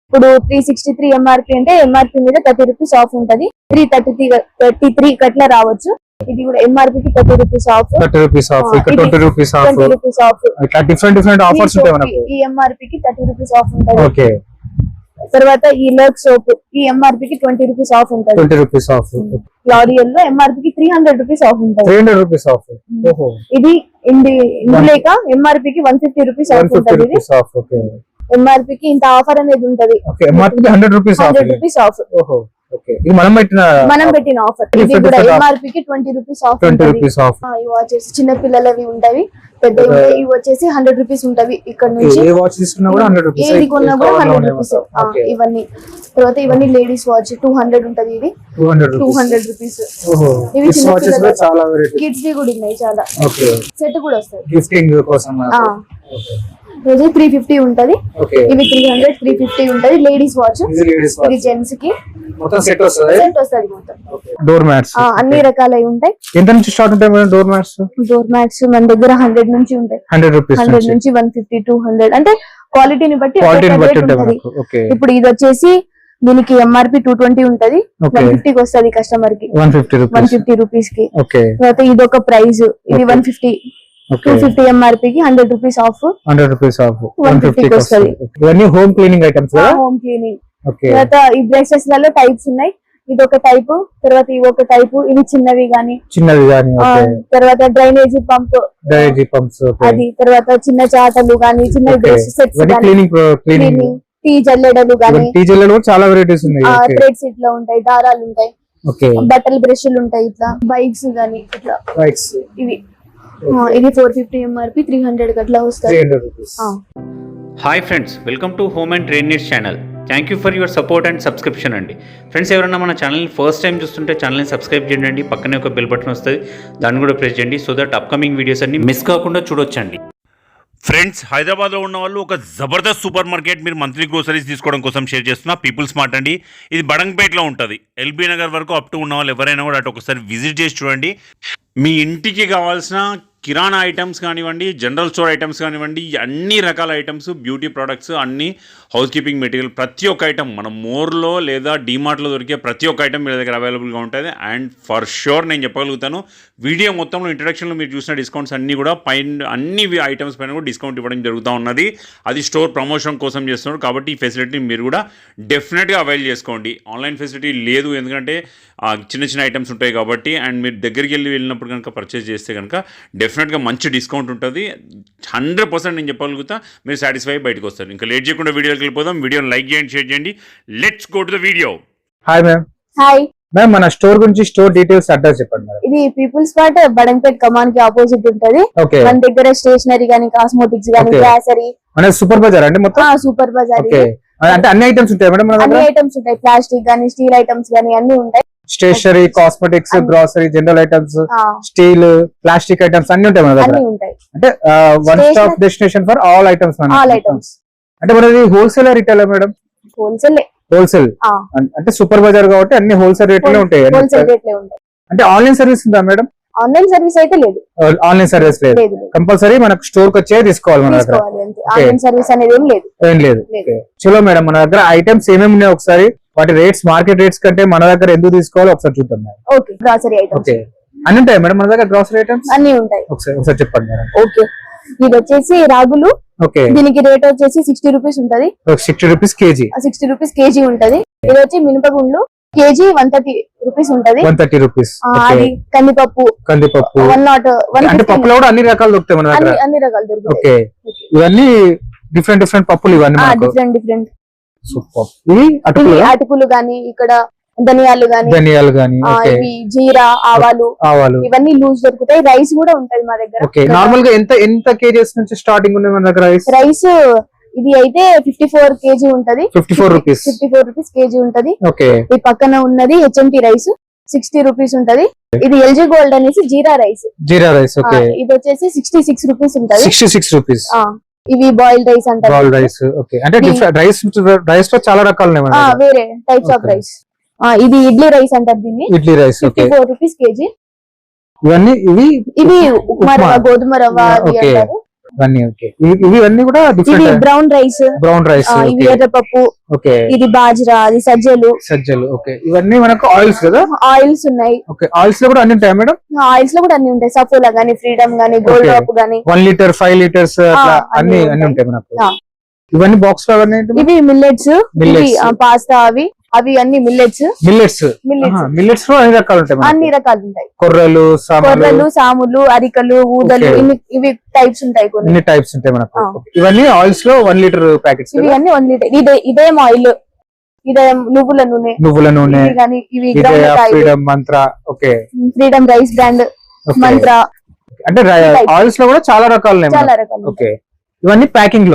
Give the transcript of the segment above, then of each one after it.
ఇప్పుడు 363 ఎంఆర్పి అంటే ఎంఆర్పి మీద 30 రూపీస్ ఆఫ్ ఉంటది. 333 కట్లా రావచ్చు. ఇది కూడా ఎంఆర్పి కి 30 రూపీస్ ఆఫ్, 30 రూపీస్ ఆఫ్, ఇక్కడ 20 రూపీస్ ఆఫ్, 20 రూపీస్ ఆఫ్. ఇట్లా డిఫరెంట్ ఆఫర్స్ ఉంటాయి మనకు. ఈ ఎంఆర్పి కి 30 రూపీస్ ఆఫ్ ఉంటది. ఓకే. తర్వాత ఈ లర్క్ సోప్ ఈ ఎంఆర్పి కి 20 రూపీస్ ఆఫ్ ఉంటది. 20 రూపీస్ ఆఫ్. లారియల్ లో ఎంఆర్పి కి 300 రూపీస్ ఆఫ్ ఉంటది. 300 రూపీస్ ఆఫ్. ఓహో. ఇది ఇందులేక ఎంఆర్పి కి 150 రూపీస్ ఆఫ్ ఉంటది. ఓకే. ఎంఆర్పి కి ఇంత ఆఫర్ అనేది ఉంటది. ఓకే. ఎంఆర్పి కి 100 రూపీస్ ఆఫ్. 100 rupees of. ఓహో. ఓకే. ఇది మనం పెట్టిన ఆఫర్. ఇది కూడా ఎంఆర్పి కి 20 రూపీస్ ఆఫ్. 20 rupees of. ఈ వాచెస్ చిన్న పిల్లలవి ఉంటాయి, పెద్ద ఇవి వచ్చేసి 100 రూపీస్ ఉంటవి. ఇక్కడ నుంచి ఏ వాచ్ తీసుకున్నా కూడా 100 రూపీస్, ఏది కొన్నా కూడా 100 రూపీస్. ఇవన్నీ తర్వాత ఇవన్నీ లేడీస్ వాచ్ 200 ఉంటది. ఇది 200 రూపీస్. ఇవి చిన్న పిల్లలు చాలా వెరైటీ కిడ్స్ వి కూడా ఉన్నాయి చాలా. ఓకే. సెట్ కూడా వస్తాయి గిఫ్టింగ్ కోసం. ఇది 350 ఉంటది. ఇవి 300 350 ఉంటది. లేడీస్ వాచ్, ఇది జెంట్స్ కి మొత్తం సెట్ వస్తది. మొత్తం. డోర్ మ్యాట్స్ అన్ని రకాలవి ఉంటాయి. ఎంత నుంచి స్టార్ట్ ఉంటాయి madam door mats? Door mats మన దగ్గర 100 నుంచి ఉంటాయి. 100 రూపీస్ 100 నుంచి 150 200 అంటే క్వాలిటీని బట్టి ఉంటది. ఇప్పుడు ఇది వచ్చేసి దీనికి ఎంఆర్పి 220 ఉంటది. 150 కి వస్తది కస్టమర్ కి. 150 రూపీస్ కి. తర్వాత ఇది ఒక ప్రైస్. ఇది 150. 250 ఎంఆర్పి కి 100 రూపీస్ ఆఫ్. 100 రూపీస్ ఆఫ్ 150 కి వస్తది. ఇవన్నీ హోమ్ క్లీనింగ్ ఐటమ్స్ కదా. Home cleaning. తర్వాత ఈ బ్రషెస్ లలో టైప్స్ ఉన్నాయి. ఇది ఒక టైపు, తర్వాత ఇవి ఒక టైపు. ఇవి చిన్నవి గానీ తర్వాత డ్రైనేజీ పంప్స్ అది, తర్వాత చిన్న చాటలు గానీ, చిన్న బ్రష్ సెట్స్ గానీ, టీ జల్లెడలు గానీ, చాలా వెరైటీస్ ఉన్నాయి. థ్రెడ్స్ ఇట్లా ఉంటాయి, దారాలు ఉంటాయి, బట్టల బ్రష్లు ఉంటాయి, ఇట్లా బైక్స్ గానీ ఇట్లా బైక్స్. ఇది 450 ఎంఆర్పి 300 అట్లా వస్తాయి. Hi friends, welcome to home and trade needs channel. Thank you for your support and subscription అండి. ఫ్రెండ్స్, ఎవరైనా మన ఛానల్ని ఫస్ట్ టైం చూస్తుంటే ఛానల్ని సబ్స్క్రైబ్ చేయండి. పక్కనే ఒక బెల్ బటన్ వస్తుంది, దాన్ని కూడా ప్రెస్ చేయండి. సో దట్ అప్కమింగ్ వీడియోస్ అన్ని మిస్ కాకుండా చూడొచ్చండి. ఫ్రెండ్స్, హైదరాబాద్లో ఉన్న వాళ్ళు ఒక జబర్దస్త్ సూపర్ మార్కెట్ మీరు మంత్లీ గ్రోసరీస్ తీసుకోవడం కోసం షేర్ చేస్తున్నా పీపుల్స్ మార్ట్ అండి. ఇది బడంగపేటలో ఉంటుంది. ఎల్బీ నగర్ వరకు అప్ టు ఉన్న వాళ్ళు ఎవరైనా కూడా అటు ఒకసారి విజిట్ చేసి చూడండి. మీ ఇంటికి కావాల్సిన కిరాణా ఐటమ్స్ కానివ్వండి, జనరల్ స్టోర్ ఐటమ్స్ కానివ్వండి, అన్ని రకాల ఐటమ్స్, బ్యూటీ ప్రోడక్ట్స్, అన్ని హౌస్ కీపింగ్ మెటీరియల్, ప్రతి ఒక్క ఐటమ్ మన మోర్లో లేదా డీమార్ట్లో దొరికే ప్రతి ఒక్క ఐటమ్ మీ దగ్గర అవైలబుల్గా ఉంటుంది. అండ్ ఫర్ షూర్ నేను చెప్పగలుగుతాను, వీడియో మొత్తంలో ఇంట్రడక్షన్లో మీరు చూసిన డిస్కౌంట్స్ అన్నీ కూడా అన్ని ఐటమ్స్ పైన కూడా డిస్కౌంట్ ఇవ్వడం జరుగుతూ ఉన్నది. అది స్టోర్ ప్రమోషన్ కోసం చేస్తున్నారు కాబట్టి ఈ ఫెసిలిటీని మీరు కూడా డెఫినెట్గా అవైల్ చేసుకోండి. ఆన్లైన్ ఫెసిలిటీ లేదు, ఎందుకంటే చిన్న ఐటమ్స్ ఉంటాయి కాబట్టి. అండ్ మీరు దగ్గరికి వెళ్ళినప్పుడు కనుక పర్చేస్ చేస్తే కనుక డెఫినెట్గా మంచి డిస్కౌంట్ ఉంటుంది. 100% నేను చెప్పగలుగుతా, మీరు సాటిస్ఫై బయటకు వస్తారు. ఇంకా లేట్ చేయకుండా వీడియోకి వెళ్ళిపోదాం. వీడియోని లైక్ చేయండి, షేర్ చేయండి. Let's go to the video. Hi ma'am. Hi ma'am, మన స్టోర్ గురించి స్టోర్ డీటెయిల్స్ అడ్రస్ చెప్పండి మేడం. ఇది పీపుల్స్ మార్ట్ బడంగపేట్ కమాన్ కి ఆపోజిట్ ఉంటది. మన దగ్గర స్టేషనరీ గానీ, కాస్మెటిక్స్ గానీ, గ్రాసరీ, మన సూపర్ బజార్ అండి మొత్తం. సూపర్ బజార్ అంటే అన్ని ఐటమ్స్ ఉంటాయి మేడం. అన్ని ఐటమ్స్ ఉంటాయి, ప్లాస్టిక్ గానీ, స్టీల్ ఐటమ్స్ గానీ అన్ని ఉంటాయి. Stationery, cosmetics, grocery, general items, steel, plastic items అన్ని ఉంటాయి మన దగ్గర. అంటే one stop destination for all items. అంటే మనది హోల్సేల్ రిటైల్ మేడం? హోల్సేల్. అంటే సూపర్ బజార్ కాబట్టి అన్ని హోల్సేల్ రేట్ లో ఉంటాయి. అంటే ఆన్లైన్ సర్వీస్ ఉందా మేడం? ఆన్లైన్ సర్వీస్ అయితే లేదు. ఆన్లైన్ సర్వీస్ లేదు, కంపల్సరీ మనకు స్టోర్ కి వచ్చే తీసుకోవాలి మన దగ్గర. ఆన్లైన్ సర్వీస్ అనేది ఏం లేదు. చలో మేడం, మన దగ్గర ఐటమ్స్ ఏమేమి ఉన్నాయి ఒకసారి వాటి రేట్స్, మార్కెట్ రేట్స్ కంటే మన దగ్గర ఎందుకు తీసుకోవాలో ఒకసారి చూద్దాం మేడం. ఓకే. గ్రాసరీ ఐటమ్స్ అన్ని ఉంటాయి మేడం మన దగ్గర. గ్రాసరీ ఐటమ్స్ అన్ని ఉంటాయి. ఒకసారి చెప్పండి మేడం. ఓకే. ఇది వచ్చేసి రాగులు. ఓకే. దీనికి రేట్ వచ్చేసి 60 రూపీస్ ఉంటది. 60 రూపీస్ కేజీ. 60 రూపీస్ కేజీ ఉంటది. ఇది వచ్చి మినపగుండ్లు కేజీ 130 రూపీస్ ఉంటది. 130 రూపీస్. అది కందిపప్పు. 101. అంటే పప్పులో కూడా అన్ని రకాలు దొరుకుతాయి మన దగ్గర. అన్ని రకాలు దొరుకుతాయి. ఓకే. ఇవన్నీ డిఫరెంట్ పప్పులు ఇవన్నీ. డిఫరెంట్. సూపర్. ఇవి అటుకులు గానీ, ఇక్కడ ధనియాలు గానీ, ఇవి జీరా, ఆవాలు ఇవన్నీ లూజ్ దొరుకుతాయి. రైస్ కూడా ఉంటది మా దగ్గర. నార్మల్ గా ఎంత కేజీస్ నుంచి స్టార్టింగ్ ఉంది మన దగ్గర రైస్? ఇది అయితే 54 కేజీ ఉంటది. 54 రూపీస్ కేజీ ఉంటది. ఈ పక్కన ఉన్నది HMT రైస్ 60 రూపీస్ ఉంటది. ఇది LG గోల్డ్ అనేసి జీరా రైస్. ఇది వచ్చేసి 66 రూపీస్ ఉంటది. 66 రూపీస్. ఇవి బాయిల్డ్ రైస్ అంటారు. అంటే రైస్ లో చాలా రకాలు ఉన్నాయి, వేరే టైప్స్ ఆఫ్ రైస్. ఇది ఇడ్లీ రైస్ అంటారు దీన్ని. 54 రూపీస్ కేజీ. ఇవి ఉప్మా రవ్వ, గోధుమ రవ్వ అంటారు. ఇవన్నీ ఓకే. ఇవన్నీ కూడా ఇవి డిఫరెంట్. బ్రౌన్ రైస్, ఇవి ఎర్రపప్పు, ఓకే. ఇది బాజ్రా, అది సజ్జలు. ఓకే. ఇవన్నీ మనకు ఆయిల్స్ కదా. ఆయిల్స్ ఉన్నాయి. ఓకే. ఆయిల్స్ లో కూడా అన్ని ఉంటాయా మేడం? ఆయిల్స్ లో కూడా అన్ని ఉంటాయి. సఫోలా గానీ, ఫ్రీడమ్ గానీ, గోల్డ్ డ్రాప్ గానీ, 1 లీటర్ 5 లీటర్స్ అట్లా అన్ని ఉంటాయి మనకు. ఇవన్నీ బాక్స్ లో ఇవి మిల్లెట్స్, ఇవి పాస్తా, అవి అన్ని మిల్లెట్స్ లో అన్ని రకాలు ఉంటాయి. అన్ని రకాలు ఉంటాయి. కొర్రలు, సాములు, అరికలు, ఊదలు, ఇవి టైప్స్ ఉంటాయి. కొన్ని టైప్స్ ఉంటాయి మనకు. ఇవన్నీ ఆయిల్స్ లో 1 లీటర్ ప్యాకెట్స్. ఇవి అన్ని 1 లీటర్. ఇదేం ఆయిల్, ఇదే నువ్వుల నూనె కానీ, ఇవి ఫ్రీడమ్ మంత్ర, ఓకే. ఫ్రీడమ్ రైస్ బ్రాండ్ మంత్ర. అంటే ఆయిల్స్ లో కూడా చాలా రకాలు ఉన్నాయి. ఓకే. ఇవన్నీ ప్యాకింగ్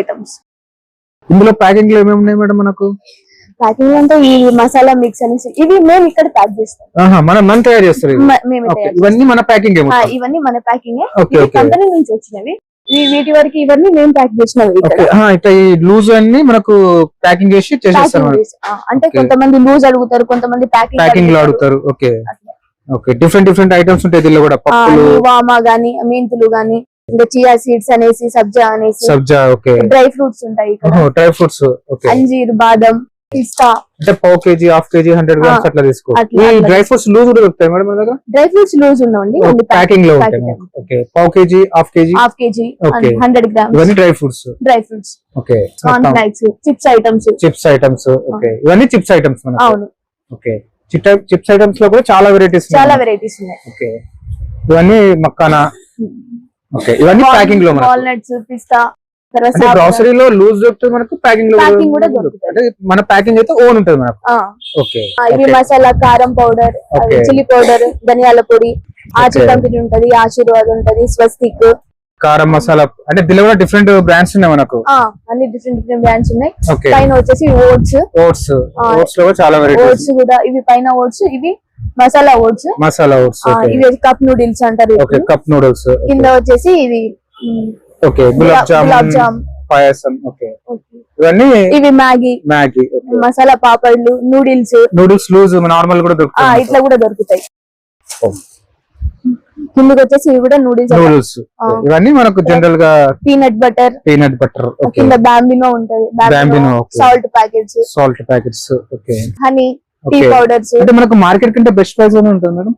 ఐటమ్స్. ఇందులో ప్యాకింగ్ లో ఏమేమి ఉన్నాయి మేడం మనకు? ప్యాకింగ్ అంటే ఈ మసాలా మిక్స్ అనేసి ఇవి మేము ఇక్కడ ప్యాక్ చేస్తాం. మనం తయారు చేస్తారు ఇవన్నీ మన ప్యాకింగ్. ఇవన్నీ మన ప్యాకింగ్ కంపెనీ నుంచి వచ్చినవి. వీటి వరకు ఇవన్నీ మేము ప్యాక్ చేసినవి. ఇట్లా ఈ లూజ్ అన్ని మనకు ప్యాకింగ్ చేసి చేసేస్తారు. అంటే కొంతమంది లూజ్ అడుగుతారు, కొంతమంది ప్యాకింగ్ లో అడుగుతారు. ఓకే. డిఫరెంట్ ఐటమ్స్ ఉంటాయి దీనిలో కూడా. పప్పులు, వామా గానీ, మెంతులు గానీ, ఇంకా చియా సీడ్స్ అనేసి, సబ్జా, ఓకే. డ్రై ఫ్రూట్స్ ఉంటాయి ఇక్కడ. Dry fruits, okay. అంజీర్, బాదం, పిస్తా. అంటే పావు కేజీ, హాఫ్ కేజీ, 100 గ్రామ్స్ అట్లా తీసుకోవచ్చు. ఈ డ్రై ఫ్రూట్స్ లూజ్ కూడా దొరుకుతాయి మేడం మన దగ్గర? డ్రై ఫ్రూట్స్ లూజ్ ఉండండి, ప్యాకింగ్ లో ఉంటాయి. ఓకే. పావు కేజీ, హాఫ్ కేజీ, 100 గ్రామ్స్. ఇవన్నీ dry fruits. Okay. Corn flakes, chips items. Okay. ఇవన్నీ చిప్స్ ఐటమ్స్ మనకు. అవును. ఓకే. చిప్స్ ఐటమ్స్ లో కూడా చాలా వెరైటీస్ ఉన్నాయి. ఓకే. ఇవన్నీ మక్కానా. ఓకే. ఇవన్నీ ప్యాకింగ్ లో మనకు. వాల్నట్స్, పిస్తా. గ్రోసరీలో లూజ్ దొరుకుతుంది మనకు, ప్యాకింగ్ కూడా దొరుకుతుంది. అంటే మన ప్యాకింగ్ అయితే ఓన్ ఉంటుంది మనకు. ఓకే. ఇవి మసాలా, కారం పౌడర్, చిల్లీ పౌడర్, ధనియాల పొడి, ఆచి కంపెనీ ఉంటది, ఆశీర్వాద్ ఉంటది, స్వస్తిక్, కారం మసాలా. అంటే దీనిలో కూడా డిఫరెంట్ బ్రాండ్స్ ఉన్నాయి మనకు. అన్ని డిఫరెంట్ బ్రాండ్స్ ఉన్నాయి. పైన వచ్చేసి ఓట్స్ లో చాలా వెరైటీస్. ఓట్స్ కూడా ఇవి పైన ఓట్స్, ఇవి మసాలా ఓట్స్. ఇవి కప్ నూడిల్స్ అంటారు. Cup noodles. కింద వచ్చేసి ఇది ఓకే, గులాబ్ జామ్, పాయసం. ఓకే. ఇవన్నీ ఇవి మ్యాగీ, మసాలా పాపడ్లు, నూడిల్స్ లూజ్ నార్మల్ కూడా దొరుకుతాయి. ఇట్లా కూడా దొరుకుతాయి. కిందకి వచ్చేసి ఇవి కూడా నూడిల్స్. ఇవన్నీ మనకు జనరల్ గా పీనట్ బటర్. కింద బాంబినో ఉంటది, salt packets. Okay. Honey, tea powders. అంటే మనకు మార్కెట్ కంటే బెస్ట్ ప్రైస్ అని ఉంటుంది మేడం?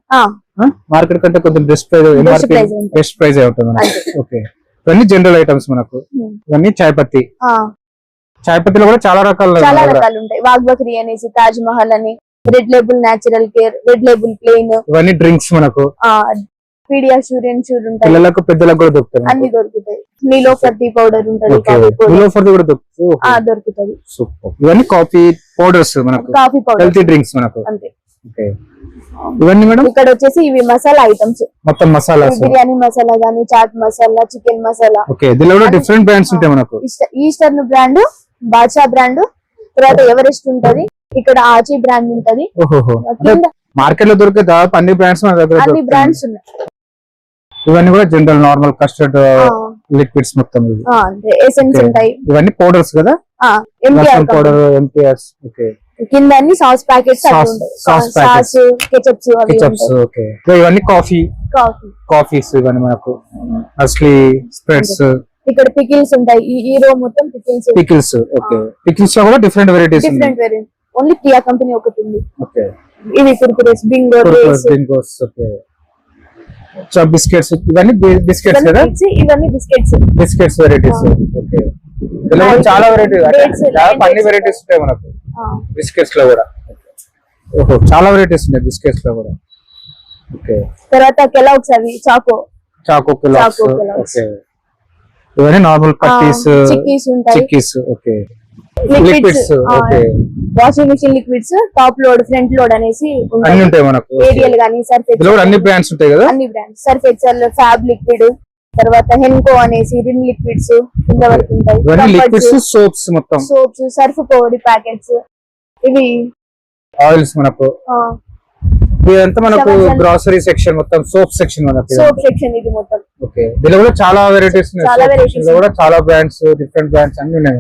మార్కెట్ కంటే కొంచెం బెస్ట్ ప్రైస్ ఉంటుంది. ఓకే. ఇవన్నీ జనరల్ ఐటమ్స్ మనకు. ఇవన్నీ చాయ్ పత్తిలో కూడా చాలా రకాలు ఉంటాయి. వాగ్ బక్రీ అనేసి, తాజ్ మహల్ అని, red label natural care, red label plain. ఇవన్నీ డ్రింక్స్ మనకు. పీడియాష్యూర్, ఎన్ష్యూర్ ఉంటాయి. పిల్లలకు పెద్దలకు కూడా దొరుకుతాయి. అన్ని దొరుకుతాయి. నీలోఫర్ టీ పౌడర్ ఉంటుంది. నీలోఫర్ కూడా దొరుకుతుంది. ఇవన్నీ కాఫీ పౌడర్స్ మనకు, హెల్తీ డ్రింక్స్ మనకు. ఓకే. ఇవన్నీ మేడం ఇక్కడ వచ్చేసి ఇవి మసాలా ఐటమ్స్, మొత్తం మసాలాస్. బిర్యానీ మసాలా గానీ, చాట్ మసాలా, చికెన్ మసాలా. ఓకే. దీనిలో కూడా డిఫరెంట్ బ్రాండ్స్ ఉంటాయి మనకు. ఈస్టర్న్ బ్రాండ్, బాద్షా బ్రాండ్, తర్వాత ఎవరెస్ట్ ఉంటది. ఇక్కడ ఆచి బ్రాండ్ ఉంటది. మార్కెట్ లో దొరికే దాదాపు అన్ని బ్రాండ్స్ మన దగ్గర ఉన్నాయి. ఇవన్నీ కూడా జనరల్ నార్మల్ కస్టర్డ్ లిక్విడ్స్ మొత్తం. ఎసెన్స్ ఉంటాయి. ఇవన్నీ పౌడర్స్ కదా, పౌడర్, ఎంపీఆర్స్. ఓకే. కింద అన్ని sauce packets, sauce, ketchups. Okay. ఇవన్నీ కాఫీస్ ఇవన్నీ మనకు. అసలు స్ప్రెడ్స్. ఇక్కడ పికిల్స్ ఉంటాయి. ఈ రో మొత్తం పికిల్స్. ఓకే. పికిల్స్ లో కూడా different varieties. Only Priya company ఒకటి ఉంది. ఓకే. ఇవి కుర్కురేస్, బింగోస్. ఓకే. బిస్కెట్స్. ఇవన్నీ బిస్కెట్స్ కదా. ఇవన్నీ బిస్కెట్స్ వెరైటీస్. ఓకే. చాలా వెరైటీస్, అన్ని వెరైటీస్ ఉంటాయి మనకు బిస్కెట్స్ లో కూడా. ఓహో, చాలా వెరైటీస్ ఉన్నాయి బిస్కెట్స్ లో కూడా. ఓకే. తర్వాత కెలాగ్స్, అవి చాకో కెలాగ్స్. ఓకే. ఇవన్నీ normal patties, chikkis. Okay. Liquids. Okay. Washing machine liquids, top load, front load అనేసి అన్ని ఉంటాయి మనకు. ఏరియల్ గానీ, సర్ఫ్ ఎక్సెల్, అన్ని బ్రాండ్స్ ఉంటాయి కదా. అన్ని brands. Surf Excel, fab liquid, తర్వాత హెన్కో అనేసి రిన్ లిక్విడ్స్ కింద వరకు ఉంటాయి. లిక్విడ్స్, సోప్స్, మొత్తం సోప్స్, సర్ఫ్ పౌడర్ ప్యాకెట్స్. ఇవి ఆయిల్స్ మనకు. ఇదంతా మనకు గ్రోసరీ సెక్షన్, మొత్తం సోప్ సెక్షన్ మనకు. ఇది మొత్తం. ఓకే. దీనిలో కూడా చాలా వెరైటీస్ ఉన్నాయి. కూడా చాలా బ్రాండ్స్, డిఫరెంట్ బ్రాండ్స్ అన్ని ఉన్నాయి.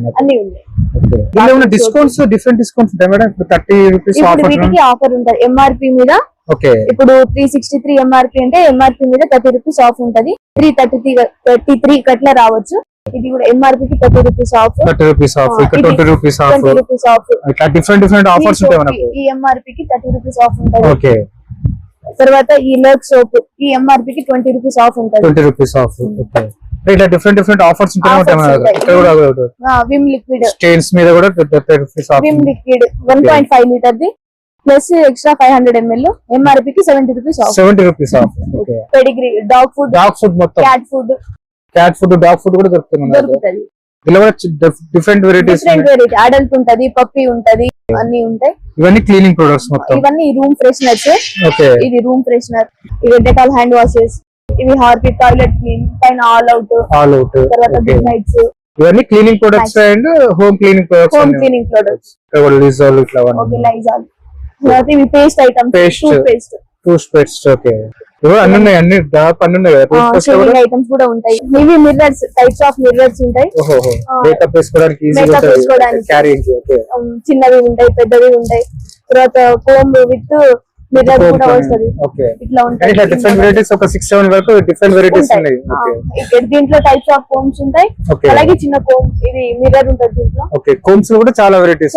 ఓకే. దీనిలో ఉన్న డిస్కౌంట్స్, డిఫరెంట్ డిస్కౌంట్స్ ఉంటాయి మేడం. ఇప్పుడు 30 రూపీస్ ఆఫర్ ఉంటుంది. ఎంఆర్పి మీద ఓకే ఇప్పుడు 363 ఎంఆర్పి అంటే ఎంఆర్పి మీద 30 రూపీస్ ఆఫ్ ఉంటది. 333 కట్లా రావచ్చు. ఇది కూడా ఎంఆర్పి కి 30 రూపీస్ ఆఫ్, 30 రూపీస్ ఆఫ్, ఇక్కడ 20 రూపీస్ ఆఫ్, 20 రూపీస్ ఆఫ్. ఇట్లా డిఫరెంట్ ఆఫర్స్ ఉంటాయి మనకు. ఈ ఎంఆర్పి కి 30 రూపీస్ ఆఫ్ ఉంటది. ఓకే. తర్వాత ఈ లర్క్ సోప్ ఈ ఎంఆర్పి కి 20 రూపీస్ ఆఫ్ ఉంటది. 20 రూపీస్ ఆఫ్. ఓకే. ఇట్లా డిఫరెంట్ ఆఫర్స్ ఉంటాయి మనకు. ఇక్కడ కూడా విమ్ లిక్విడ్ స్టెయిన్స్ మీద కూడా 30 rupees of. Vim liquid 1.5 litre the plus extra 500 ml MRP కి 70 rupees of. 70 rupees of. Okay. Pedigree, dog food మొత్తం, క్యాట్ ఫుడ్ డాగ్ ఫుడ్ కూడా దొరుకుతుంది. ఇలా కూడా డిఫరెంట్ వెరైటీస్, అడల్ట్ ఉంటది, పప్పీ ఉంటది, అన్ని ఉంటాయి. ఇవన్నీ క్లీనింగ్ ప్రొడక్ట్స్ మొత్తం. ఇవన్నీ రూమ్ ఫ్రెషనర్స్. ఓకే. ఇది రూమ్ ఫ్రెషనర్, ఇవి డెటాల్ హ్యాండ్ వాషెస్, ఇవి హార్పిక్ టాయిలెట్ క్లీన్, పైన ఆల్ అవుట్. తర్వాత గుడ్ నైట్స్. ఇవన్నీ cleaning products and home cleaning products. Lizol ఇట్లా లైజాల్. తర్వాత ఇవి paste items, toothpaste. Okay. అన్ని ఉన్నాయి, అన్ని దాదాపు అన్ని ఉన్నాయి కదా. షేవింగ్ ఐటమ్స్ కూడా ఉంటాయి. ఇవి మిర్రర్స్, టైప్స్ ఆఫ్ మిర్రర్స్ ఉంటాయి. మేకప్ వేసుకోవడానికి ఈజీగా ఉంటుంది, క్యారీయింగ్. ఓకే. చిన్నవి ఉంటాయి, పెద్దవి ఉంటాయి. తర్వాత కోంబ్ విత్ మిర్రర్ కూడా వస్తది. ఓకే. ఇట్లా ఉంటాయి. ఇట్లా డిఫరెంట్ వెరైటీస్, ఒక 6-7 వరకు డిఫరెంట్ వెరైటీస్ ఉన్నాయి. ఓకే. ఇక్కడ దీంట్లో టైప్స్ ఆఫ్ కోమ్స్ ఉంటాయి. అలాగే చిన్న కోమ్, ఇది మిర్రర్ ఉంటుంది దీంట్లో. ఓకే. కోమ్స్ లో కూడా చాలా వెరైటీస్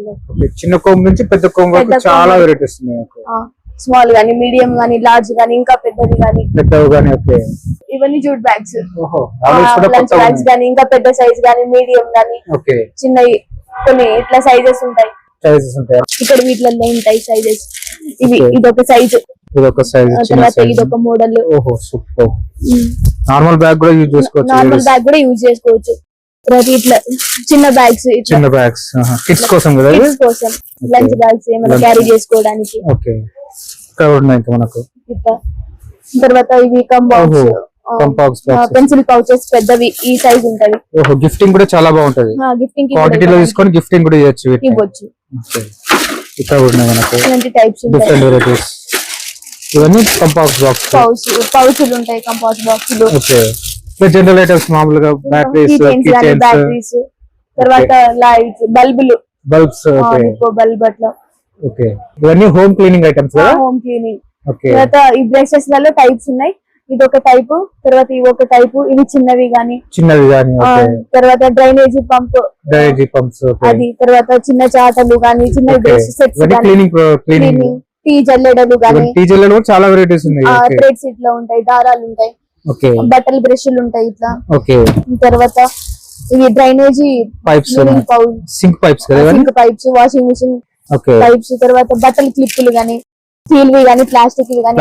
ఉన్నాయి. ఓకే. చిన్న కోమ్ నుంచి పెద్ద కోమ్ వరకు చాలా వెరైటీస్ ఉన్నాయి. స్మాల్ గానీ, మీడియం గానీ, లార్జ్ గానీ, ఇంకా పెద్దది గానీ. ఓకే. ఇవన్నీ జూట్ బ్యాగ్స్, ఓహో, లంచ్ బ్యాగ్స్ గానీ, ఇంకా పెద్ద సైజ్ గానీ, మీడియం గానీ, ఓకే, చిన్నవి కొన్ని ఇట్లా సైజెస్ ఉంటాయి. ఇక్కడ వీటిలో ఉంటాయి సైజెస్. ఇదొక సైజ్, తర్వాత ఇదొక మోడల్. ఓహో, సూపర్. నార్మల్ బ్యాగ్ కూడా యూజ్ చేసుకోవచ్చు. తర్వాత ఇట్లా చిన్న బ్యాగ్స్, కిడ్స్ కోసం కదా, కిడ్స్ కోసం లంచ్ బ్యాగ్స్ ఏమైనా క్యారీ చేసుకోవడానికి. ఓకే. ఇక్కడ ఉన్నాయి మనకు. తర్వాత ఇవి కంబాక్స్, పెన్సిల్ పౌచెస్ పెద్దవి, ఈ సైజ్ ఉంటది. ఓహో, గిఫ్టింగ్ కూడా చాలా బాగుంటది. గిఫ్టింగ్ క్వాంటిటీలో తీసుకొని గిఫ్టింగ్ కూడా ఇవ్వచ్చు. ఇక్కడ ఉన్నాయి మనకు ఇలాంటి టైప్స్ ఉంటాయి, డిఫరెంట్ వెరైటీస్. ఇవన్నీ కంపాక్స్ బాక్స్, పౌచులు ఉంటాయి, కంపాస్ బాక్సులు. ఓకే. జనరల్ ఐటమ్స్ మామూలుగా బ్యాటరీస్, తర్వాత లైట్స్, బల్బ్స్, బల్బ్ అట్లా. ఓకే. ఇవన్నీ హోమ్ క్లీనింగ్ ఐటమ్స్ కదా. Home cleaning. ఓకే. తర్వాత ఈ బ్రషెస్ లలో టైప్స్ ఉన్నాయి. ఇది ఒక టైపు, తర్వాత ఇవి ఒక టైపు, ఇవి చిన్నవి గానీ. తర్వాత డ్రైనేజీ పంప్స్, అది. తర్వాత చిన్న చాటలు గానీ, చిన్న సెట్స్ గానీ, టీ జల్లెడలు గానీ, చాలా వెరైటీస్ ఉన్నాయి. థ్రెడ్స్ ఇట్లా ఉంటాయి, దారాలు ఉంటాయి, బట్టల బ్రష్లు ఉంటాయి ఇట్లా. తర్వాత ఇవి drainage pipes, sink pipes, washing machine pipes. తర్వాత బట్టల క్లిప్పులు గానీ, స్టీల్ వి గానీ, ప్లాస్టిక్ వి గానీ,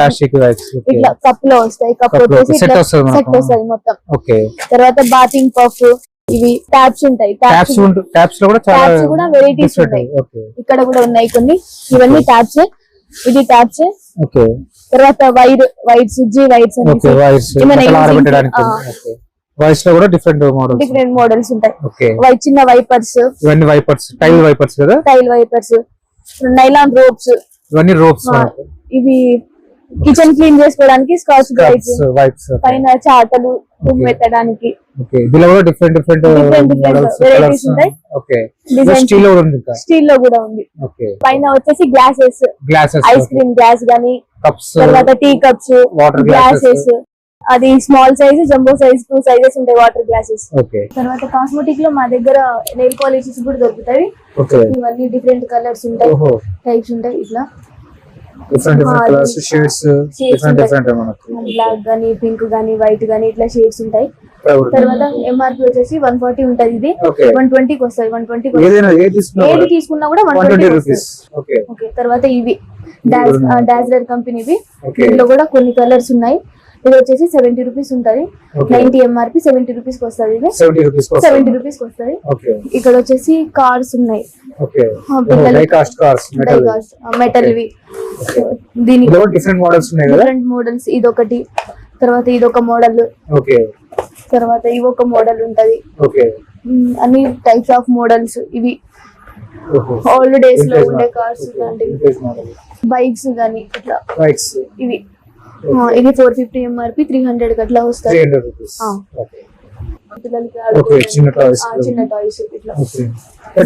ఇట్లా కప్ లో వస్తాయి. కప్ వచ్చేసి సెట్ వస్తుంది మొత్తం. తర్వాత బాతింగ్ పఫ్, ఇవి ట్యాప్స్ ఉంటాయి. ట్యాప్స్ కూడా వెరైటీస్ ఉంటాయి. ఇక్కడ కూడా ఉన్నాయి కొన్ని. ఇవన్నీ ట్యాప్స్, ఇది ట్యాప్స్. తర్వాత వైర్స్, జీ వైర్స్, వైర్స్ లో కూడా డిఫరెంట్ మోడల్స్ ఉంటాయి. చిన్న వైపర్స్, ఇవన్నీ వైపర్స్, టైల్ వైపర్స్ కదా, నైలాన్ రోప్స్, ఇవన్నీ రోప్స్. ఇవి కిచెన్ క్లీన్ చేసుకోవడానికి స్కాచ్ వైప్స్, పైన చాటలు పెట్టడానికి. డిఫరెంట్ వెరైటీస్ ఉంటాయి. స్టీల్ లో కూడా ఉంది. పైన వచ్చేసి గ్లాసెస్, ఐస్ క్రీమ్ గ్లాస్ గానీ, తర్వాత టీ కప్స్, గ్లాసెస్. అది small size, jumbo size, 2 sizes ఉంటాయి వాటర్ గ్లాసెస్. తర్వాత కాస్మెటిక్ లో మా దగ్గర నెయిల్ పాలిషెస్ కూడా దొరుకుతాయి. ఇవన్నీ డిఫరెంట్ కలర్స్ ఉంటాయి, టైప్స్ ఉంటాయి. ఇట్లా బ్లాక్ గానీ, పింక్ గానీ, వైట్ గానీ, ఇట్లా షేడ్స్ ఉంటాయి. తర్వాత ఎంఆర్పి వచ్చేసి 140 ఉంటది. ఇది 120 కి వస్తుంది. 120 ఏది తీసుకున్నా కూడా 120 రూపీస్. తర్వాత ఇవి డాజ్లర్ కంపెనీవి. ఇందులో కూడా కొన్ని కలర్స్ ఉన్నాయి. ఇది వచ్చేసి 70 రూపీస్ ఉంటది. 90 ఎంఆర్పి 70 రూపీస్ కి వస్తుంది. ఇది 70 రూపీస్ కి వస్తుంది. ఇక్కడ వచ్చేసి కార్స్ ఉన్నాయి, మెటల్ వి. దీనికి డిఫరెంట్ మోడల్స్. ఇదొకటి, తర్వాత ఇదొక మోడల్, తర్వాత ఇవొక మోడల్ ఉంటది. అన్ని టైప్స్ ఆఫ్ మోడల్స్. ఇవి ఓల్డ్ డేస్ లో ఉండే కార్స్, బైక్స్ గానీ, ఇట్లా ఇవి. ఇది 450 ఎంఆర్పి 300 అట్లా వస్తుంది. పిల్లలకి ఓకే, చిన్న టాయ్స్. చిన్న టాయ్స్ ఇట్లా ఓకే,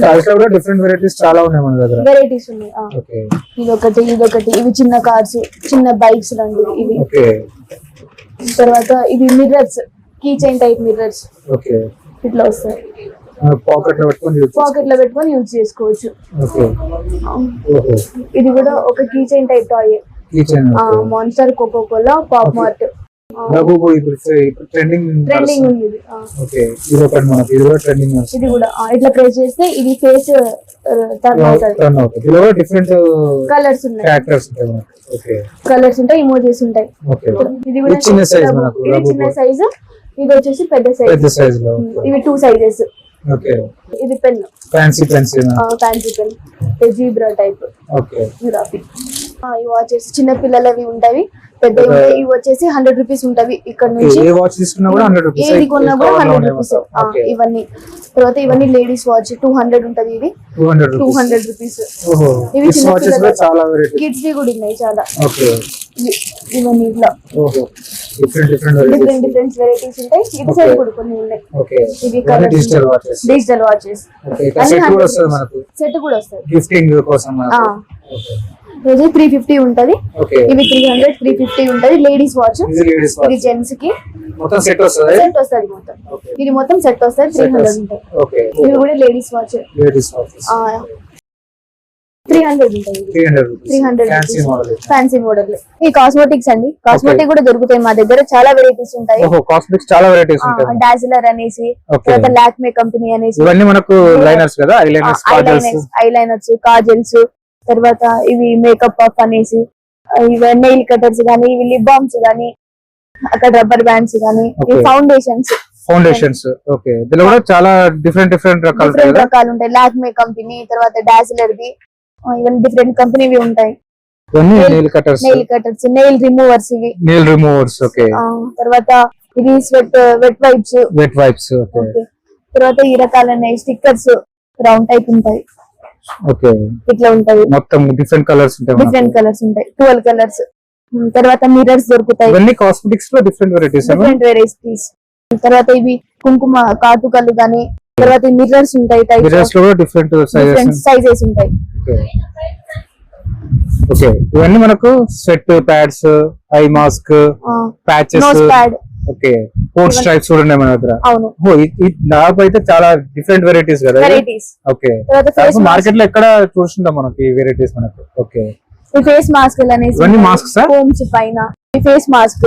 టాయ్స్ లో కూడా డిఫరెంట్ వెరైటీస్ చాలా ఉన్నాయి మన దగ్గర. వెరైటీస్ ఉన్నాయి. ఓకే, ఇదొకటి ఇవి చిన్న కార్స్, చిన్న బైక్స్ లాంటివి ఇవి. ఓకే, తర్వాత ఇవి mirrors, key chain type mirrors okay, ఇట్లా వస్తాయి. పాకెట్ లో పెట్టుకొని యూజ్ చేసుకోవచ్చు. ఓకే, ఓహో, ఇది కూడా ఒక key chain type toy. Kitchen monster, Coca Cola, Pop Mart trending ఉంది ఇది. ఓకే, ఇది ఒకటి మనకి, ఇది కూడా ట్రెండింగ్. ఇది కూడా ఇట్లా ప్రెస్ చేస్తే ఇది ఫేస్ టర్న్ అవుతుంది. ఇది కూడా డిఫరెంట్ కలర్స్ ఉన్నాయి, క్యారెక్టర్స్ ఉంటాయి మనకి. ఓకే, కలర్స్ ఉంటాయి, ఇమోజీస్ ఉంటాయి. ఓకే, ఇది కూడా చిన్న సైజ్ మనకు. ఇది చిన్న సైజ్, ఇది వచ్చేసి పెద్ద పెద్ద సైజ్. సైజ్ లో. ఇవి 2 సైజెస్. ఓకే, ఇది pen, fancy pencil. Fancy pen, zebra type. Okay, giraffe. ఇవి వచ్చేసి చిన్న పిల్లలవి ఉంటాయి, పెద్ద ఇవి వచ్చేసి 100 రూపీస్ ఉంటవి. ఇక్కడ నుంచి ఏ వాచ్ తీసుకున్నా కూడా 100 రూపీస్, ఏది కొన్నా కూడా 100 రూపీస్. ఇవన్నీ తర్వాత ఇవన్నీ లేడీస్ వాచ్ 200 ఉంటది. ఇది 200 రూపీస్. ఓహో, ఇవి చిన్న వాచెస్ కూడా చాలా వెరైటీ. కిడ్స్ వి కూడా ఉన్నాయి చాలా. ఓకే, ఇవన్నీ ఇట్లా ఓహో, డిఫరెంట్ వెరైటీస్ ఉంటాయి. ఇది సైడ్ కూడా కొన్ని ఉన్నాయి. ఓకే, ఇవి డిజిటల్ వాచెస్. ఓకే, సెట్ కూడా వస్తుంది మనకు, సెట్ కూడా వస్తుంది గిఫ్టింగ్ కోసం మనకు. ఓకే, ఇది 350 ఉంటది. ఓకే, ఇవి 300, 350 ఉంటది. లేడీస్ వాచ్, ఇది లేడీస్ వాచ్. ఇది జెంట్స్ కి మొత్తం సెట్ వస్తుంది. సెట్ వస్తది మొత్తం. ఇది మొత్తం సెట్ వస్తది. 300 ఉంటాయి. ఓకే, ఇవి కూడా లేడీస్ వాచ్, లేడీస్ వాచెస్ 300 ఉంటది. 300 ఫ్యాన్సీ మోడల్. Fancy model. ఈ కాస్మెటిక్స్ అండి, కాస్మెటిక్ కూడా దొరుకుతాయి మా దగ్గర. చాలా వెరైటీస్ ఉంటాయి. ఓహో, కాస్మెటిక్స్ చాలా వెరైటీస్ ఉంటాయి. డాజిలర్ అనేసి, ఓకే, తర్వాత లాక్మే కంపెనీ అనేసి, ఇవన్నీ మనకు లైనర్స్ కదా, ఐలైనర్స్, కాజల్స్, ఐలైనర్స్, కాజల్స్. తర్వాత ఇవి మేకప్ పఫ్ అనేసి, ఇవి నెయిల్ కటర్స్ గానీ, ఇవి లిప్ బామ్స్ గానీ, అక్కడ రబ్బర్ బ్యాండ్స్ గానీ, ఇవి ఫౌండేషన్స్. ఓకే, దీనిలో కూడా చాలా డిఫరెంట్ రకాలు ఉంటాయి. లాక్మే కంపెనీ, తర్వాత డాజిలర్ ది, ఇవన్నీ డిఫరెంట్ కంపెనీవి ఉంటాయి. నెయిల్ కటర్స్, నెయిల్ రిమూవర్స్ ఇవి. ఓకే, తర్వాత ఇది వెట్ వైప్స్. ఓకే, తర్వాత ఈ రకాల స్టిక్కర్స్ రౌండ్ టైప్ ఉంటాయి. ఓకే, ఇట్లా ఉంటది. మొత్తం డిఫరెంట్ కలర్స్ ఉంటాయి. 12 కలర్స్. తర్వాత మిర్రర్స్ దొరుకుతాయి. ఇవన్నీ కాస్మెటిక్స్ లో డిఫరెంట్ వెరైటీస్. తర్వాత ఇవి కుంకుమ కాటుకలు గానీ, తర్వాత మిర్రర్స్ ఉంటాయి. మిర్రర్స్ లో డిఫరెంట్ సైజెస్ ఉంటాయి. ఓకే, ఇవన్నీ మనకు sweat pads, eye mask, patches, nose pad. Okay, coat stripes కూడా ఉన్నాయి మన దగ్గర. అవును, నాకు అయితే చాలా డిఫరెంట్ వెరైటీస్ కదా. ఓకే, మార్కెట్ లో ఎక్కడ చూస్తుంటాం మనకి ఈ వెరైటీస్ మనకు. ఓకే, ఈ ఫేస్ మాస్క్ అనేసి, ఇవన్నీ మాస్క్స్ హోమ్స్ పైన ఫేస్ మాస్క్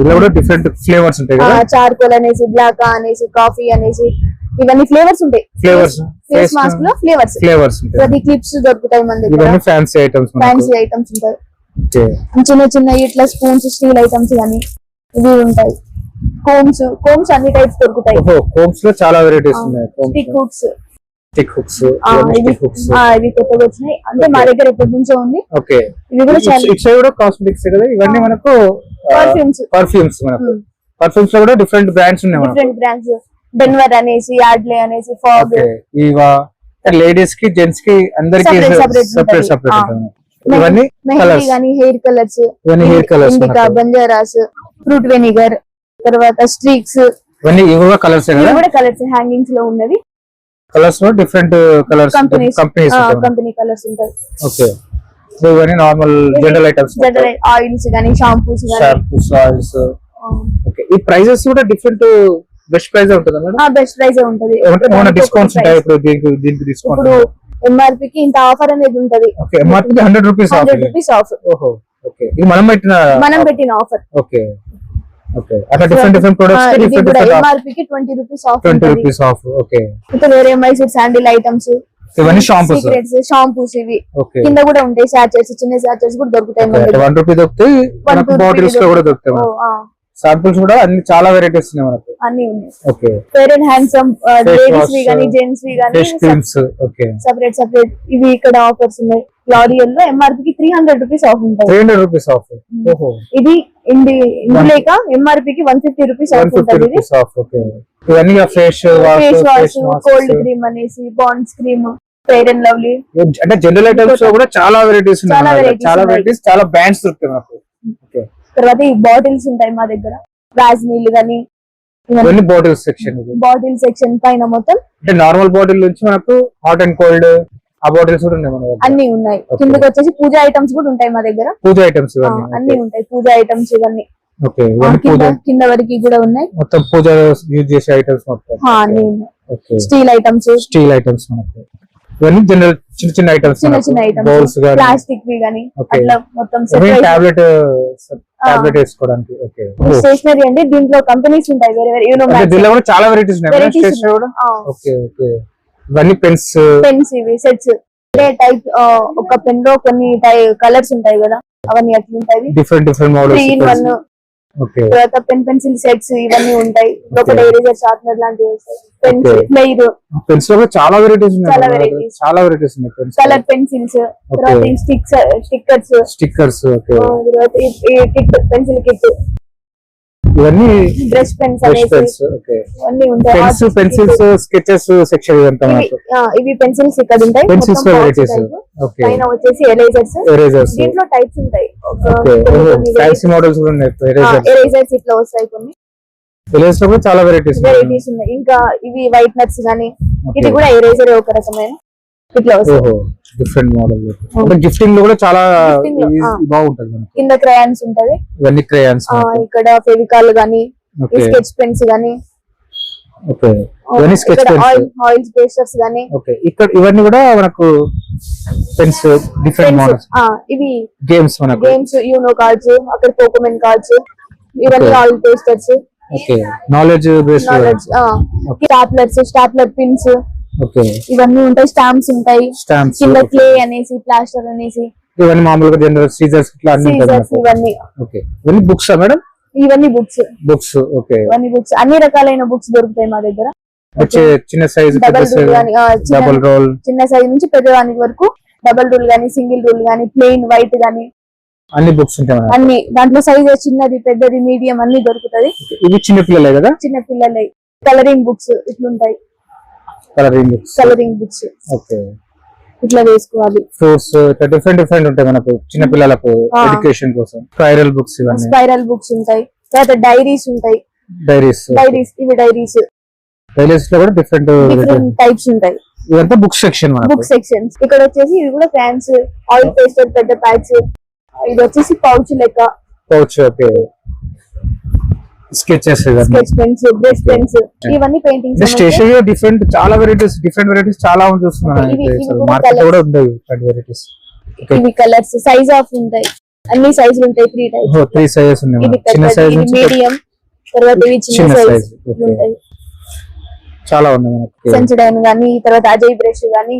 ఇలా కూడా డిఫరెంట్ ఫ్లేవర్స్ ఉంటాయి కదా. చార్కోల్ అనేసి, బ్లాక్ అనేసి, కాఫీ అనేసి, ఇవన్నీ ఫ్లేవర్స్ ఉంటాయి. ఫేస్ మాస్క్ లో ఫ్లేవర్స్ ఉంటాయి. క్లిప్స్ దొరుకుతాయి మన దగ్గర. ఇవన్నీ ఫ్యాన్సీ ఐటమ్స్ ఉంటాయి. చిన్న ఇట్లా స్పూన్స్, స్టీల్ ఐటమ్స్ గానీ ఇవి ఉంటాయి. కోమ్స్ అన్ని టైప్స్ దొరుకుతాయి. కోమ్స్ లో చాలా వెరైటీస్ ఉన్నాయి. స్టిక్ హుక్స్ ఇవి కొత్తగా వచ్చినాయి. అంటే మా దగ్గర ఎప్పటి నుంచో ఉంది. ఓకే, ఇవి కూడా చాలా కాస్మెటిక్స్ కదా. ఇవన్నీ మనకు పర్ఫ్యూమ్స్ లో కూడా డిఫరెంట్ బ్రాండ్స్ ఉన్నాయి. డెన్వర్ అనేసి, యాడ్లే అనేసి, ఫాగ్. లేడీస్ కి, జెంట్స్ కి, అందరికి సెపరేట్. ఇవన్నీ మెహందీ గానీ, hair colours, indica, బంజారాస్, fruit vinegar, తర్వాత స్ట్రీక్స్. ఇవన్నీ కూడా కలర్స్ హ్యాంగింగ్స్ లో ఉన్నవి. కలర్స్ లో డిఫరెంట్ కలర్స్, కంపెనీ కలర్స్ ఉంటాయి. ఓకే, ఇవన్నీ నార్మల్ జనరల్ ఐటమ్స్, ఆయిల్స్ గానీ, షాంపూస్, ఆయిల్స్. ఓకే, ఈ ప్రైజెస్ కూడా డిఫరెంట్. బెస్ట్ ప్రైస్ ఉంటుంది మేడం. బెస్ట్ ప్రైస్ ఉంటుంది. డిస్కౌంట్స్ ఉంటాయి. ఇప్పుడు దీనికి డిస్కౌంట్. ఇప్పుడు ఎంఆర్పీ కి ఇంత ఆఫర్ అనేది ఉంటది. Okay, MRP 100 rupees of. ఓహో, ఓకే, ఇది మనం పెట్టిన ఆఫర్. ఓకే, ఓకే, అట్లా డిఫరెంట్ ప్రొడక్ట్స్ కి ఎంఆర్పీ కి 20 rupees of. 20 rupees of. Okay, ఇంకా వేరే మైసూర్ శాండిల్ ఐటమ్స్, ఇవన్నీ షాంపూస్ ఇవి కింద కూడా ఉంటాయి. సాచెట్స్, చిన్న సాచెట్స్ కూడా దొరుకుతాయి. 1 రూపీ దొరుకుతాయి. బాటిల్స్ లో కూడా దొరుకుతాయి. శాంపుల్స్ కూడా అన్ని చాలా వెరైటీస్ ఉన్నాయి మనకు. అన్ని ఉన్నాయి. Okay, fair and handsome ladies వి గానీ, జెంట్స్ వి గానీ, క్రీమ్స్. ఓకే, సెపరేట్ ఇవి ఇక్కడ ఆఫర్స్ ఉన్నాయి. లారియల్ లో ఎంఆర్పీ కి 300 రూపీస్ ఆఫ్ ఉంటుంది. 300 రూపీస్ ఆఫ్. ఓహో, ఇది ఇందులేక ఎంఆర్పీ కి 150 రూపీస్ ఆఫ్ ఉంటుంది. ఓకే, ఇవన్నీ ఫేస్ వాష్, కోల్డ్ క్రీమ్ అనేసి, bonds cream, fair and lovely. అంటే జనరల్ ఐటమ్స్ లో కూడా చాలా వెరైటీస్ ఉన్నాయి. చాలా బ్రాండ్స్ దొరుకుతాయి మనకు. ఓకే, తర్వాత ఈ బాటిల్స్ ఉంటాయి మా దగ్గర. వాజ్లీన్ గానీ, ఇవన్నీ బాటిల్ సెక్షన్. బాటిల్ సెక్షన్ పైన మొత్తం అంటే నార్మల్ బాటిల్ నుంచి మనకు హాట్ అండ్ కోల్డ్ ఆ బాటిల్స్ కూడా ఉన్నాయి మన దగ్గర. అన్ని ఉన్నాయి. కిందకి వచ్చేసి పూజ ఐటమ్స్ కూడా ఉంటాయి మా దగ్గర. పూజ ఐటమ్స్ అన్ని ఉంటాయి. పూజ ఐటమ్స్ ఇవన్నీ ఓకే. పూజ కింద వరకు కూడా ఉన్నాయి. మొత్తం పూజ యూజ్ చేసే ఐటమ్స్ మొత్తం అన్ని ఉన్నాయి. స్టీల్ ఐటమ్స్ మనకు ఇవన్నీ జనరల్ చిన్న చిన్న ఐటమ్స్, చిన్న ఐటమ్స్, బౌల్స్ గాని ప్లాస్టిక్ వి గాని అట్లా మొత్తం టాబ్లెట్ వేసుకోవడానికి. ఓకే. స్టేషనరీ అండి. దీంట్లో కంపెనీస్ ఉంటాయి వేరే వేరే. దీనిలో కూడా చాలా వెరైటీస్ ఉన్నాయి స్టేషనరీ కూడా. Okay okay. ఇవన్నీ పెన్స్ ఇవి సెట్స్ టైప్. ఒక పెన్ లో కొన్ని కలర్స్ ఉంటాయి కదా, అవన్నీ అట్లా ఉంటాయి. Different models. 3-in-1. ఓకే. తర్వాత పెన్సిల్ సెట్స్ ఇవన్నీ ఉంటాయి. ఒకటి ఎరేజర్, షార్ప్నర్ లాంటివి వస్తాయి. పెన్స్ పెన్స్ లో చాలా వెరైటీస్ ఉన్నాయి. చాలా వెరైటీస్ ఉన్నాయి. కలర్ పెన్సిల్స్, తర్వాత స్టిక్కర్స్. ఓకే. తర్వాత పెన్సిల్ కిట్, ఇవన్నీ బ్రష్ పెన్స్ ఓకే. ఇవన్నీ ఉంటాయి. పెన్సిల్స్ స్కెచెస్ సెక్షన్ ఇదంతా. ఇవి పెన్సిల్స్ ఇక్కడ ఉంటాయి. పెన్సిల్స్ లో వెరైటీస్. ఓకే. పైన వచ్చేసి ఎరేజర్స్. దీంట్లో టైప్స్ ఉంటాయి. ఫ్యాన్సీ మోడల్స్ కూడా ఉన్నాయి. ఎరేజర్స్ ఇట్లా వస్తాయి. కొన్ని ఎరేజర్స్ లో కూడా చాలా వెరైటీస్ ఉన్నాయి. ఇంకా ఇవి వైట్నర్స్ గానీ, ఇది కూడా ఎరేజర్ ఒక రకమైన ఇట్లా వస్తాయి. Different model. గిఫ్టింగ్ లో కూడా చాలా బాగుంటది. కింద క్రయాన్స్ ఉంటది. ఇవన్నీ క్రయాన్స్. ఇక్కడ ఫెవికాల్ గానీ, స్కెచ్ పెన్స్ గానీ, ఓకే. ఇవన్నీ స్కెచ్ పెన్స్, ఆయిల్ పేస్టర్స్ గానీ. ఓకే. ఇక్కడ ఇవన్నీ కూడా మనకు పెన్స్ డిఫరెంట్ మోడల్స్. ఇవి గేమ్స్ యూనో కార్డ్స్, అక్కడ పోకోమెన్ కార్డ్స్, ఇవన్నీ oil పేస్టర్స్. Okay. Knowledge based. Stapler pins. Okay. ఇవన్నీ ఉంటాయి. స్టాంప్స్ ఉంటాయి. కింద క్లే అనేసి, ప్లాస్టర్ అనేసి, ఇవన్నీ మామూలుగా జనరల్ సీజర్స్ ఇట్లా అన్ని ఉంటాయి. ఇవన్నీ. ఓకే. ఇవన్నీ బుక్స్ మేడం? ఇవన్నీ బుక్స్. ఓకే. ఇవన్నీ బుక్స్. అన్ని రకాలైన బుక్స్ దొరుకుతాయి మా దగ్గర. చిన్న సైజ్, డబుల్ రోల్, చిన్న సైజ్ నుంచి పెద్దదానికి వరకు డబుల్ రూల్ గానీ, సింగిల్ రూల్ గానీ, ప్లెయిన్ వైట్ గానీ అన్ని బుక్స్ ఉంటాయి. అన్ని దాంట్లో సైజ్ చిన్నది, పెద్దది, మీడియం అన్ని దొరుకుతది. ఇవి చిన్న పిల్లలే కదా? చిన్న పిల్లలే. కలరింగ్ బుక్స్ ఇట్లుంటాయి. Colouring books. ఓకే. ఇట్లా వేసుకోవాలి. ఫ్రూట్స్ డిఫరెంట్ ఉంటాయి మనకు చిన్న పిల్లలకు ఎడ్యుకేషన్ కోసం. స్పైరల్ బుక్స్ ఉంటాయి. తర్వాత డైరీస్ ఉంటాయి. ఇవి డైరీస్ లో కూడా డిఫరెంట్ టైప్స్ ఉంటాయి. ఇదంతా బుక్ సెక్షన్. ఇక్కడ వచ్చేసి ఇవి కూడా ఫ్యాన్స్, ఆయిల్ పేస్టర్, పెద్ద ప్యాక్స్. ఇది వచ్చేసి పౌచ్ లెక్క. Okay. Sketches, pens, brush pens, ఇవన్నీ పెయింటింగ్స్. స్టేషనరీ డిఫరెంట్ చాలా వెరైటీస్ చాలా ఉంది చూస్తున్నాను. మార్కెట్ కూడా ఉన్నాయి వెరైటీస్. ఇవి కలర్స్ సైజ్ ఆఫ్ ఉంటాయి. అన్ని సైజులు ఉంటాయి. 3 సైజెస్ ఉన్నాయి. చిన్న సైజ్ నుంచి మీడియం, తర్వాత ఇవి చిన్న సైజ్ ఉంటాయి. చాలా ఉన్నాయి మనకి. సెన్సిడైన్ గానీ, తర్వాత అజయ్ బ్రష్ గానీ,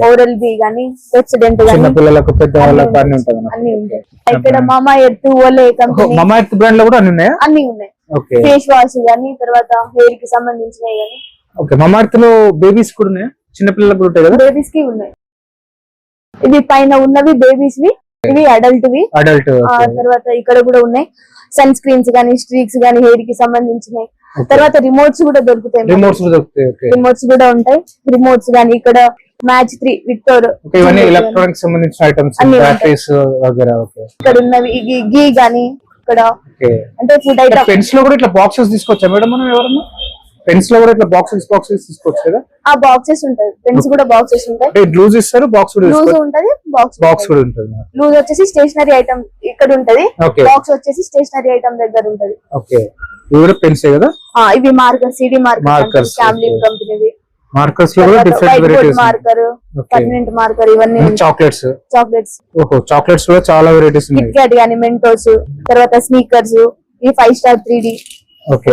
ఓరల్ బి గానీ, ప్రెసిడెంట్ గానీ, చిన్న పిల్లలకు పెద్ద వాళ్ళకు అన్ని ఉంటాయి. ఇక్కడ మామా ఎర్త్, ఓలే కంపెనీ, మామా ఎర్త్ బ్రాండ్ లో కూడా అన్ని ఉన్నాయా? అన్ని ఉన్నాయి. ఓకే. ఫేస్ వాష్ గానీ, తర్వాత హెయిర్ కి సంబంధించినవి గానీ. ఓకే. మామా ఎర్త్ లో బేబీస్ కూడా ఉన్నాయా? చిన్న పిల్లలకు కూడా ఉంటాయి కదా? బేబీస్ కి ఉన్నాయి. ఇవి పైన ఉన్నవి బేబీస్ వి, ఇవి అడల్ట్ వి. తర్వాత ఇక్కడ కూడా ఉన్నాయి సన్ స్క్రీన్స్ గానీ, స్ట్రీక్స్ గానీ, హెయిర్ కి సంబంధించినవి. తర్వాత రిమోట్స్ కూడా దొరుకుతాయి. రిమోట్స్ కూడా ఉంటాయి. రిమోట్స్ గానీ, ఇక్కడ మ్యాచ్ 3 విక్టర్, ఇవన్నీ ఎలక్ట్రానిక్స్ సంబంధించిన ఐటమ్స్, బ్యాటరీస్ వగైరా. ఇక్కడ ఉన్నవి గీ గానీ, ఇక్కడ అంటే ఫుడ్ ఐటమ్. పెన్స్ లో కూడా ఇట్లా బాక్సెస్ తీసుకోవచ్చా మేడం మనం? ఎవరన్నా పెన్స్ లో కూడా ఇట్లా బాక్సెస్ తీసుకోవచ్చు కదా? ఆ బాక్సెస్ ఉంటాయి. పెన్స్ కూడా బాక్సెస్ ఉంటాయి. లూజ్ ఇస్తారు, బాక్స్ కూడా ఉంటది. బాక్స్ కూడా ఉంటుంది. లూజ్ వచ్చేసి స్టేషనరీ ఐటమ్ ఇక్కడ ఉంటది. బాక్స్ వచ్చేసి స్టేషనరీ ఐటమ్ దగ్గర ఉంటది. ఓకే. ఇవి కూడా పెన్సే కదా? ఇవి మార్కర్, సిడి మార్కర్, క్యామ్లిన్ కంపెనీవి. మార్కర్స్ లో కూడా different varieties. Marker, permanent marker, ఇవన్నీ. చాక్లెట్స్. ఓహో. చాక్లెట్స్ లో చాలా వెరైటీస్ ఉన్నాయి. కిట్ క్యాట్ గానీ, మెంటోస్, తర్వాత స్నీకర్స్, ఈ 5 star 3D,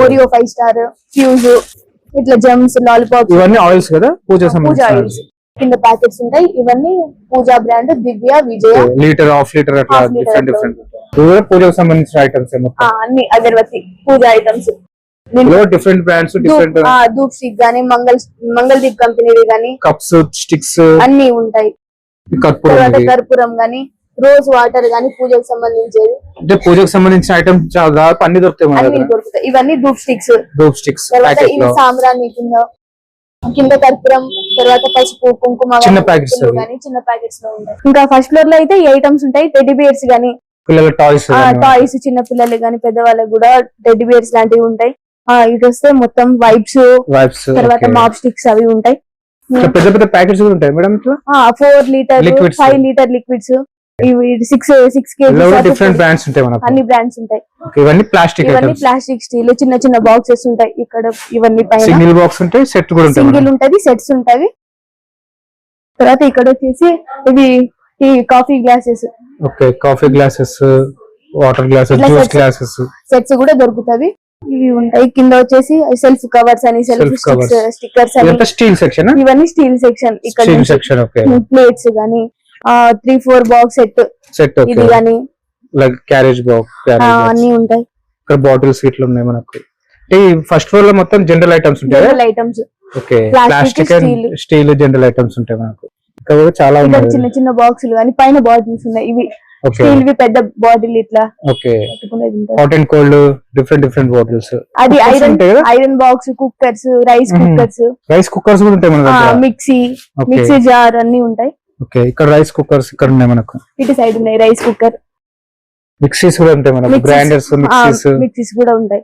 Oreo 5 star, Fuse, ఇట్లా జెమ్స్, లాలీపాప్. ఇవన్నీ ఆయిల్స్ కదా? పూజ ఆయిల్స్. కింద ప్యాకెట్స్ ఉంటాయి. ఇవన్నీ Pooja brand, Divya, Vijaya. Litre, half litre అట్లా డిఫరెంట్. పూజకు సంబంధించిన ఐటమ్స్ అన్ని. Agarbatti puja items, different brands, different dhoop stick గానీ, మంగళదీప్ కంపెనీవి గానీ, కప్స్, స్టిక్స్ అన్ని ఉంటాయి. కర్పూరం గానీ, రోజ్ వాటర్ గానీ, పూజకు సంబంధించేది. అంటే పూజకు సంబంధించిన ఐటమ్స్ అన్ని దొరుకుతాయి. ఇవన్నీ ధూప్ స్టిక్స్. తర్వాత ఇవి సాంబ్రాణి కింద కర్పూరం, తర్వాత పసుపు, కుంకుమ చిన్న ప్యాకెట్స్ లో ఉంటాయి. ఇంకా ఫస్ట్ ఫ్లోర్ లో అయితే ఈ ఐటమ్స్ ఉంటాయి. టెడ్డీ బియర్స్ గానీ, పిల్లల టాయ్స్, చిన్న పిల్లలు గానీ, పెద్దవాళ్ళకి కూడా టెడ్డీ బియర్స్ లాంటివి ఉంటాయి. ఇటు వస్తే మొత్తం వైప్స్ వైప్స్ తర్వాత మాప్ స్టిక్స్ అవి ఉంటాయి. పెద్ద పెద్ద ప్యాకెట్స్ కూడా ఉంటాయి మేడం ఇట్లా 4 లీటర్ Liquids. 5 లీటర్ లిక్విడ్స్, ఇవి 6 ఇలా kg డిఫరెంట్ బ్రాండ్స్ ఉంటాయి మనకు. అన్ని బ్రాండ్స్ ఉంటాయి. ఇవన్నీ ప్లాస్టిక్ ఇవన్నీ ఐటమ్స్, ప్లాస్టిక్ స్టీల్ చిన్న చిన్న బాక్సెస్ ఉంటాయి. ఇక్కడ ఇవన్నీ పైన సింగిల్ బాక్స్ ఉంటాయి, సెట్ కూడా ఉంటాయి సింగిల్ మనకు. ఉంటది, సెట్స్ ఉంటాయి. తర్వాత ఇక్కడ వచ్చేసి ఇవి coffee glasses, okay coffee glasses, water glasses, ఇట్లా జ్యూస్ sets. గ్లాసెస్. సెట్స్ కూడా దొరుకుతవి. ఇవి ఉంటాయి. కింద వచ్చేసి సెల్ఫ్ కవర్స్ అని, సెల్ఫ్ Self covers. స్టిక్కర్స్ అని, ఇదంతా స్టీల్ సెక్షన్, ఇవన్నీ స్టీల్ సెక్షన్. ఇక్కడ స్టీల్ సెక్షన్. ఓకే ప్లేట్స్ గానీ 3-4 బాక్స్ సెట్ సెట్, ఇది ఓకే గానీ లైక్ క్యారేజ్ బాక్స్, అన్ని ఉంటాయి. ఇక్కడ బాటిల్స్ ఇట్లా ఉన్నాయి మనకు. ఈ ఫస్ట్ ఫ్లోర్ లో మొత్తం జనరల్ ఐటమ్స్ ఉంటాయి. General items, okay Plastic, plastic and steel. Steel general items ఉంటాయి మనకు. ఇక్కడ కూడా చాలా ఇక్కడ ఉన్నాయి. చిన్న చిన్న బాక్సులు కానీ పైన బాటిల్స్ ఉన్నాయి. ఇవి ఓకే స్టీల్ వి పెద్ద బాటిల్ ఇట్లా ఓకే పెట్టుకునేది ఉంటుంది. Hot and cold different bottles. అది Cookers ఐరన్ ఉంటాయి కదా? Iron box, cookers, rice cookers, rice cookers కూడా ఉంటాయి మన దగ్గర. Mixie, Okay. మిక్సీ జార్ అన్ని ఉంటాయి. ఓకే ఇక్కడ రైస్ కుక్కర్స్ ఇక్కడ ఉన్నాయి మనకు. ఇటు సైడ్ ఉన్నాయి రైస్ కుక్కర్, మిక్సీస్ కూడా ఉంటాయి మనకు, గ్రైండర్స్, మిక్సీస్, మిక్సీస్ కూడా ఉంటాయి.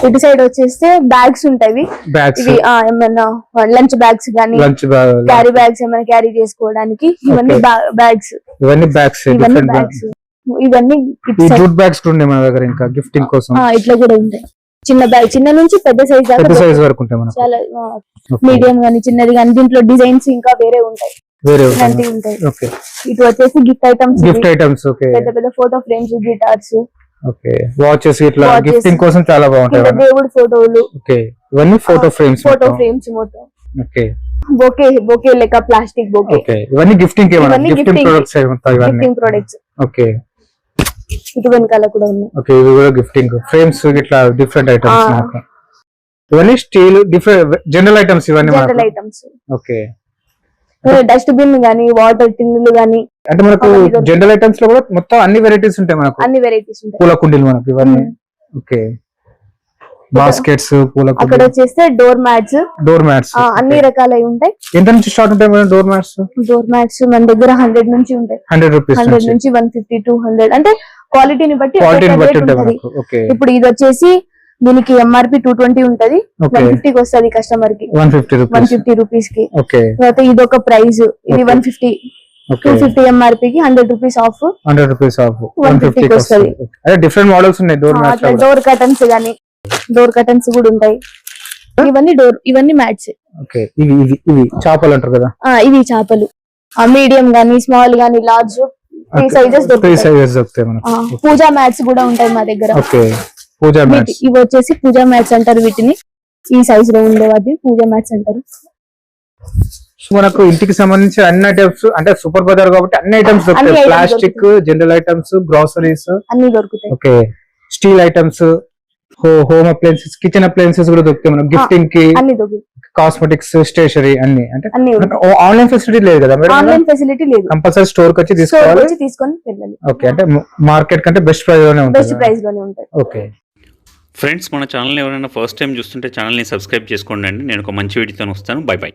ఇటు సైడ్ వచ్చేస్తే బ్యాగ్స్ ఉంటాయి. బ్యాగ్స్, ఇవి ఏమన్నా లంచ్ బ్యాగ్స్ గానీ లంచ్ క్యారీ బ్యాగ్స్ ఏమైనా క్యారీ చేసుకోవడానికి ఇవన్నీ బ్యాగ్స్, ఇవన్నీ బ్యాగ్స్, ఇవన్నీ డిఫరెంట్ బ్యాగ్స్, ఇవన్నీ ఇటు ఈ side. జూట్ బ్యాగ్స్ కూడా ఉన్నాయి మన దగ్గర, ఇంకా గిఫ్టింగ్ కోసం ఇట్లా కూడా ఉంటాయి. చిన్న బ్యాగ్, చిన్న నుంచి పెద్ద సైజ్ దాకా పెద్ద సైజ్ దొరుకుతాయి. వరకు ఉంటాయి మనకు. చాలా Okay. మీడియం గానీ చిన్నది గానీ దీంట్లో డిజైన్స్ ఇంకా వేరే ఉంటాయి, వేరే ఇలాంటివి ఉంటాయి. ఓకే ఇటు వచ్చేసి gift items, gift items. Okay పెద్ద పెద్ద photo frames, guitars, okay watches ఇట్లా Watches. గిఫ్టింగ్ కోసం చాలా బాగుంటాయి కింద ఇవన్నీ. దేవుడు ఫోటోలు, ఓకే ఇవన్నీ ఫోటో ఫ్రేమ్స్. ఫోటో ఫ్రేమ్స్ మొత్తం. ఓకే బొకే లెక్క ప్లాస్టిక్ బొకే, ఓకే ఇవన్నీ గిఫ్టింగ్ ఏమన్నా ఇవన్నీ గిఫ్టింగ్ gifting. ప్రొడక్ట్స్ ఇవన్నీ. Gifting products. ఓకే ఇటు వెనకాల కూడా ఉన్నాయి. ఓకే ఇవి కూడా గిఫ్టింగ్ ఫ్రేమ్స్ ఇట్లా డిఫరెంట్ ఐటమ్స్ ఆ. మనకు. ఇవన్నీ స్టీల్ డిఫరెంట్ జనరల్ ఐటమ్స్ ఇవన్నీ జనరల్ మనకు. ఐటమ్స్, ఓకే డస్ట్ బిన్ గానీ వాటర్ టిన్నులు గానీ అంటే మనకు అవన్నీ దొరుకుతాయి. జనరల్ ఐటమ్స్ లో కూడా మొత్తం అన్ని వెరైటీస్ ఉంటాయి మనకు. అన్ని వెరైటీస్ ఉంటాయి. పూల కుండీలు మనకు ఇవన్నీ. మ్మ్. ఓకే బాస్కెట్స్, పూల అక్కడ కుండీలు, వచ్చేస్తే డోర్ మ్యాట్స్, డోర్ మ్యాట్స్. అన్ని రకాలై ఉంటాయి. ఎంత నుంచి స్టార్ట్ ఉంటాయి madam door mats? Door mats మన దగ్గర 100 నుంచి ఉంటాయి. 100 రూపీస్ 100 నుంచి 150, 200 అంటే క్వాలిటీని బట్టి క్వాలిటీని ఒక్కొక్క బట్టి rate ఉంటాయి ఉంటది. మనకు. ఓకే ఇప్పుడు ఇది వచ్చేసి దీనికి ఎంఆర్పి 220 ఉంటది, ఓకే 150 కి వస్తది కస్టమర్ కి, 150 రూపీస్. 150 రూపీస్ కి. ఓకే తర్వాత ఇది ఒక ప్రైస్, ఇది Okay. 150, ఓకే 250 ఎంఆర్పి కి 100 రూపీస్ ఆఫ్. 100 రూపీస్ ఆఫ్ 150 కి వస్తది. అదే డిఫరెంట్ మోడల్స్ ఉన్నాయి డోర్ మ్యాట్స్ అట్లా డోర్ కర్టన్స్ గానీ డోర్ కర్టన్స్ కూడా ఉంటాయి. ఇవన్నీ మ్యాట్స్. ఓకే ఇవి ఇవి ఇవి చేపలు అంటారు కదా. ఇవి చేపలు మీడియం గానీ స్మాల్ గానీ లార్జ్ 3 సైజెస్ 3 దొరుకుతాయి. సైజెస్ దొరుకుతాయి మనకు. పూజా మ్యాట్స్ కూడా ఉంటాయి మా దగ్గర. ఓకే పూజా మ్యాట్స్. ఇవి వచ్చేసి పూజా మ్యాట్స్ అంటారు వీటిని. ఈ సైజ్ లో ఉండే వాటి పూజా మ్యాట్స్ అంటారు. సో మనకు ఇంటికి సంబంధించి అన్ని ఐటమ్స్ అంటే సూపర్ బజార్ కాబట్టి అన్ని ఐటమ్స్ అన్ని దొరుకుతాయి. items plastic, general items, groceries, అన్ని దొరుకుతాయి. Okay steel items, home appliances, kitchen appliances కూడా దొరుకుతాయి మనకు. గిఫ్టింగ్ కి, అన్ని దొరుకుతాయి. కాస్మెటిక్స్, స్టేషనరీ అన్ని. అంటే అన్ని ఆన్లైన్ ఫెసిలిటీ లేదు కదా మేడం? ఆన్లైన్ ఫెసిలిటీ లేదు. కంపల్సరీ స్టోర్ కి వచ్చి స్టోర్ తీసుకోవాలి. వచ్చి తీసుకొని వెళ్ళాలి. ఓకే అంటే మార్కెట్ కంటే బెస్ట్ ప్రైస్ లోనే బెస్ట్ ఉంటుంది. ప్రైస్ లోనే ఉంటాయి. ఓకే ఫ్రెండ్స్ మన ఛానల్ ఎవరైనా ఫస్ట్ టైం చూస్తుంటే ఛానల్ని సబ్స్క్రైబ్ చేసుకోండి అండి. నేను ఒక మంచి వీడియోతో వస్తాను. By by.